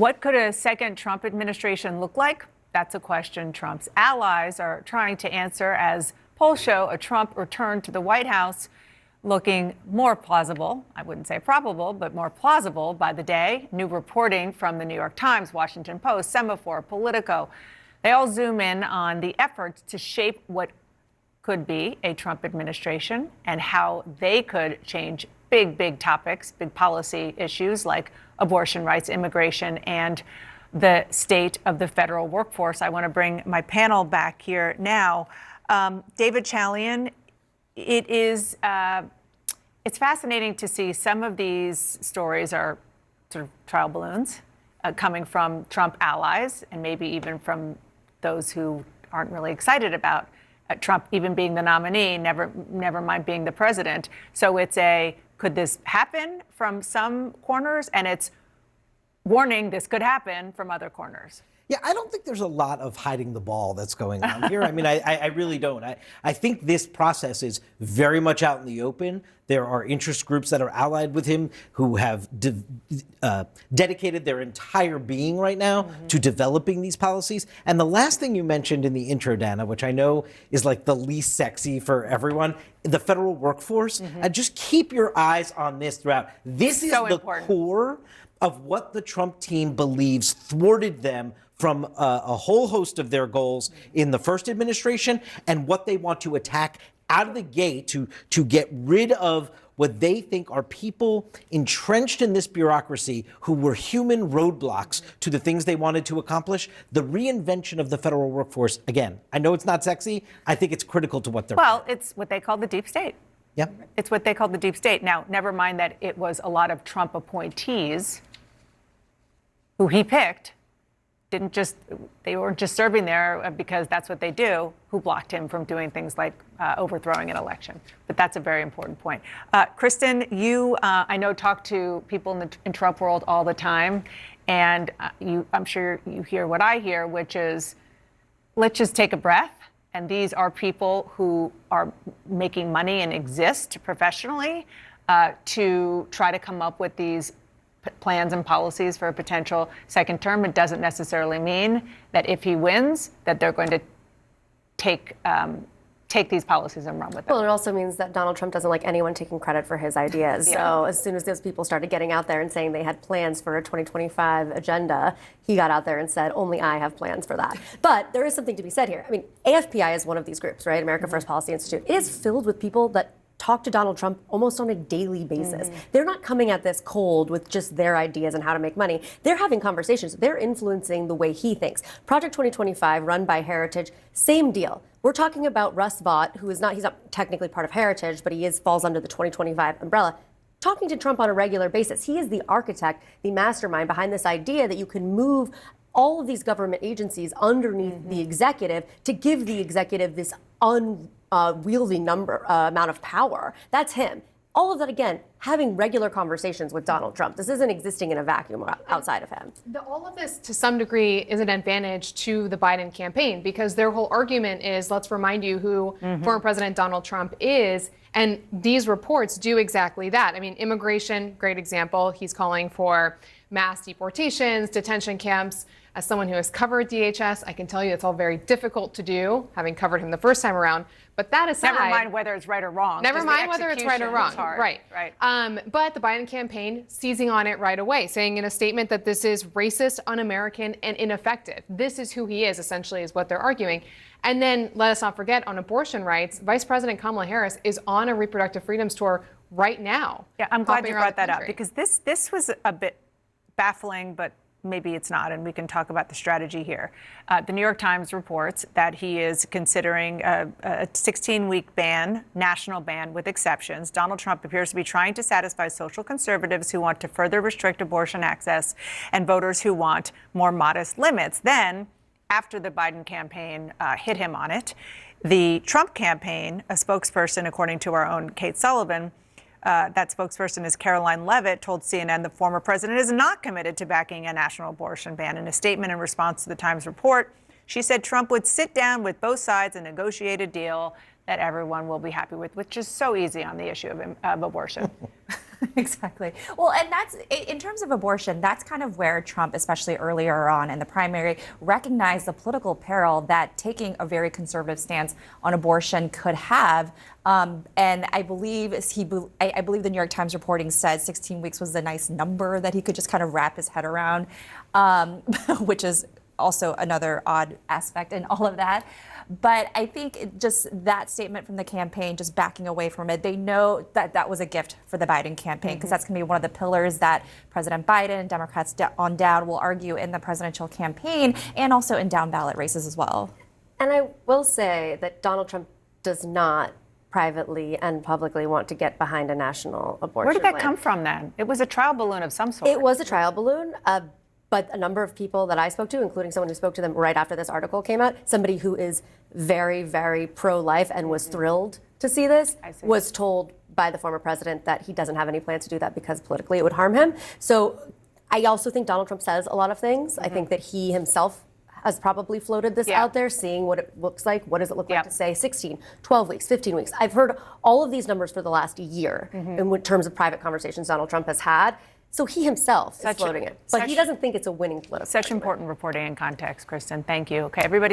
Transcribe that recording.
What could a second Trump administration look like? That's a question Trump's allies are trying to answer as polls show a Trump return to the White House looking more plausible. I wouldn't say probable, but more plausible by the day. New reporting from the New York Times, Washington Post, Semaphore, Politico. They all zoom in on the efforts to shape what could be a Trump administration and how they could change big topics, big policy issues like abortion rights, immigration, and the state of the federal workforce. I want to bring my panel back here now. David Chalian, it's fascinating to see some of these stories are sort of trial balloons coming from Trump allies and maybe even from those who aren't really excited about Trump even being the nominee, never mind being the president. So it's could this happen from some corners? And it's warning this could happen from other corners. Yeah, I don't think there's a lot of hiding the ball that's going on here. I mean, I really don't. I think this process is very much out in the open. There are interest groups that are allied with him who have dedicated their entire being right now to developing these policies. And the last thing you mentioned in the intro, Dana, which I know is like the least sexy for everyone, the federal workforce. Just keep your eyes on this throughout. This is the core of what the Trump team believes thwarted them from a whole host of their goals in the first administration and what they want to attack out of the gate to get rid of what they think are people entrenched in this bureaucracy who were human roadblocks to the things they wanted to accomplish. The reinvention of the federal workforce, again, I know it's not sexy. I think it's critical to what they're Well, it's what they call the deep state. Yeah. It's what they call the deep state. Now, never mind that it was a lot of Trump appointees who he picked. They weren't just serving there because that's what they do, who blocked him from doing things like overthrowing an election. But that's a very important point. Kristen, you, I know, talk to people in Trump world all the time. And I'm sure you hear what I hear, which is, let's just take a breath. And these are people who are making money and exist professionally to try to come up with these plans and policies for a potential second term. It doesn't necessarily mean that if he wins, that they're going to take these policies and run with them. Well, it also means that Donald Trump doesn't like anyone taking credit for his ideas. Yeah. So as soon as those people started getting out there and saying they had plans for a 2025 agenda, he got out there and said, only I have plans for that. But there is something to be said here. I mean, AFPI is one of these groups, right? America First Policy Institute. It is filled with people that talk to Donald Trump almost on a daily basis. They're not coming at this cold with just their ideas on how to make money. They're having conversations. They're influencing the way he thinks. Project 2025, run by Heritage, same deal. We're talking about Russ Vought, who is he's not technically part of Heritage, but he falls under the 2025 umbrella, talking to Trump on a regular basis. He is the architect, the mastermind behind this idea that you can move all of these government agencies underneath the executive to give the executive this unwieldy amount of power. That's him. All of that, again, having regular conversations with Donald Trump. This isn't existing in a vacuum outside of him. All of this, to some degree, is an advantage to the Biden campaign because their whole argument is, let's remind you who former President Donald Trump is. And these reports do exactly that. I mean, immigration, great example. He's calling for mass deportations, detention camps. As someone who has covered DHS, I can tell you it's all very difficult to do, having covered him the first time around. But that aside, never mind whether it's right or wrong. Never mind whether it's right or wrong. Right. But the Biden campaign seizing on it right away, saying in a statement that this is racist, un-American, and ineffective. This is who he is, essentially, is what they're arguing. And then let us not forget, on abortion rights, Vice President Kamala Harris is on a reproductive freedoms tour right now. Yeah, I'm glad you brought that up because this was a bit baffling, but maybe it's not, and we can talk about the strategy here. The New York Times reports that he is considering a 16-week ban, national ban with exceptions. Donald Trump appears to be trying to satisfy social conservatives who want to further restrict abortion access and voters who want more modest limits. Then, after the Biden campaign hit him on it, the Trump campaign, a spokesperson, according to our own Kate Sullivan, that spokesperson is Caroline Levitt, told CNN the former president is not committed to backing a national abortion ban. In a statement in response to the Times report, she said Trump would sit down with both sides and negotiate a deal that everyone will be happy with, which is so easy on the issue of abortion. Exactly. Well, and that's in terms of abortion, that's kind of where Trump, especially earlier on in the primary, recognized the political peril that taking a very conservative stance on abortion could have. And I believe I believe the New York Times reporting said 16 weeks was a nice number that he could just kind of wrap his head around, which is also another odd aspect in all of that. But I think just that statement from the campaign, just backing away from it, they know that that was a gift for the Biden campaign, because that's going to be one of the pillars that President Biden, Democrats on down, will argue in the presidential campaign and also in down ballot races as well. And I will say that Donald Trump does not privately and publicly want to get behind a national abortion Where did that plan. come from then? It was a trial balloon of some sort. It was a trial balloon, but a number of people that I spoke to, including someone who spoke to them right after this article came out, somebody who is very, very pro-life and was thrilled to see this, was told by the former president that he doesn't have any plans to do that because politically it would harm him. So I also think Donald Trump says a lot of things. I think that he himself has probably floated this out there, seeing what it looks like. What does it look like to say 16, 12 weeks, 15 weeks? I've heard all of these numbers for the last year in terms of private conversations Donald Trump has had. So he himself is floating it. But he doesn't think it's a winning political Such important reporting and context, Kristen. Thank you. Okay, everybody.